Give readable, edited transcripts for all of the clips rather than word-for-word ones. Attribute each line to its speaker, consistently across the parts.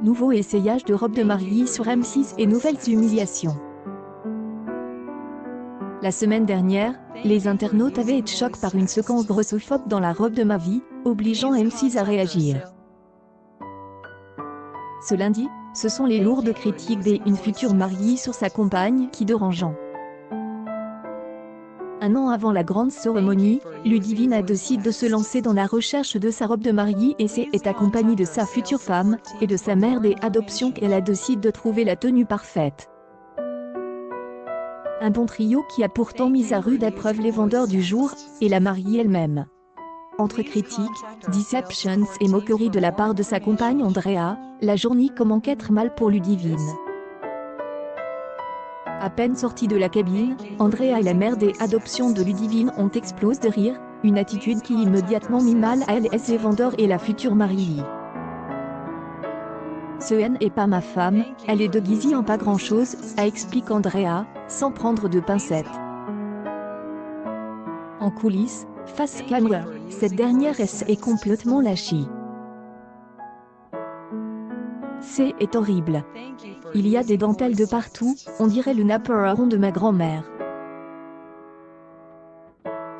Speaker 1: Nouveau essayage de robe de mariée sur M6 et nouvelles humiliations. La semaine dernière, les internautes avaient été choqués par une séquence grossophobe dans la robe de ma vie, obligeant M6 à réagir. Ce lundi, ce sont les lourdes critiques d'une future mariée sur sa compagne qui dérangeant. Un an avant la grande cérémonie, Ludivine a décidé de se lancer dans la recherche de sa robe de mariée et est accompagnée de sa future femme et de sa mère d'adoption qu'elle a décidé de trouver la tenue parfaite. Un bon trio qui a pourtant mis à rude épreuve les vendeurs du jour et la mariée elle-même. Entre critiques, deceptions et moqueries de la part de sa compagne Andrea, la journée commence à être mal pour Ludivine. À peine sortie de la cabine, Andrea et la mère d'adoption de Ludivine ont explosé de rire, une attitude qui immédiatement mit mal à elle et ses vendeurs et la future mariée. Ce n'est pas ma femme, elle est déguisée en pas grand-chose, a expliqué Andrea, sans prendre de pincettes. En coulisses, face caméra, cette dernière est complètement lâchée. C'est horrible. Il y a des dentelles de partout, on dirait le naperon de ma grand-mère.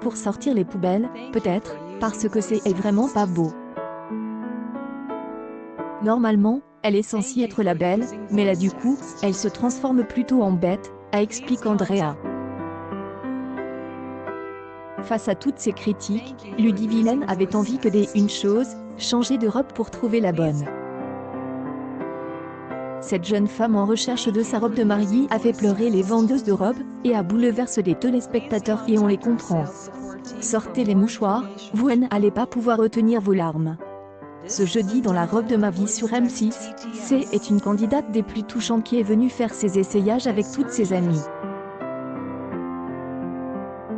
Speaker 1: Pour sortir les poubelles, peut-être, parce que c'est vraiment pas beau. Normalement, elle est censée être la belle, mais là du coup, elle se transforme plutôt en bête, a expliqué Andrea. Face à toutes ces critiques, Ludivine avait envie que d'une chose, changer de robe pour trouver la bonne. Cette jeune femme en recherche de sa robe de mariée a fait pleurer les vendeuses de robes et a bouleversé les téléspectateurs et on les comprend. Sortez les mouchoirs, vous n'allez pas pouvoir retenir vos larmes. Ce jeudi dans la robe de ma vie sur M6, c'est une candidate des plus touchantes qui est venue faire ses essayages avec toutes ses amies.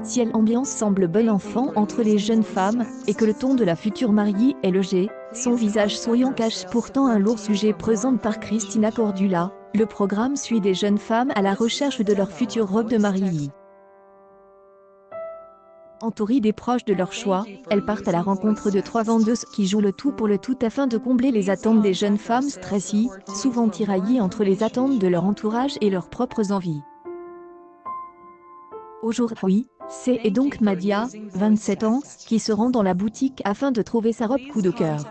Speaker 1: Si l'ambiance semble bon enfant entre les jeunes femmes, et que le ton de la future mariée est léger, son visage souriant cache pourtant un lourd sujet présenté par Christina Cordula. Le programme suit des jeunes femmes à la recherche de leur future robe de mariée. Entourées des proches de leur choix, elles partent à la rencontre de 3 vendeuses qui jouent le tout pour le tout afin de combler les attentes des jeunes femmes stressées, souvent tiraillées entre les attentes de leur entourage et leurs propres envies. Aujourd'hui, c'est donc Madia, 27 ans, qui se rend dans la boutique afin de trouver sa robe coup de cœur.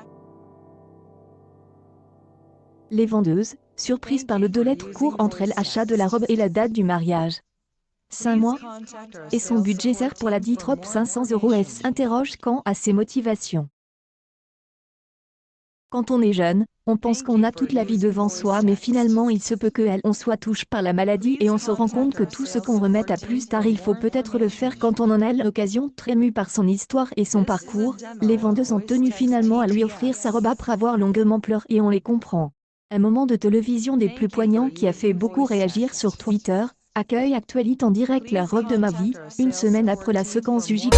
Speaker 1: Les vendeuses, surprises par le 2 lettres court entre l'achat de la robe et la date du mariage. 5 mois. Et son budget sert pour la dite robe 500 €. S'interroge quant à ses motivations. Quand on est jeune, on pense qu'on a toute la vie devant soi mais finalement il se peut qu'on soit touché par la maladie et on se rend compte que tout ce qu'on remet à plus tard il faut peut-être le faire quand on en a l'occasion. Très ému par son histoire et son parcours, les vendeuses ont tenu finalement à lui offrir sa robe après avoir longuement pleuré et on les comprend. Un moment de télévision des plus poignants qui a fait beaucoup réagir sur Twitter, accueille Actualité en direct la robe de ma vie, une semaine après la séquence du JT.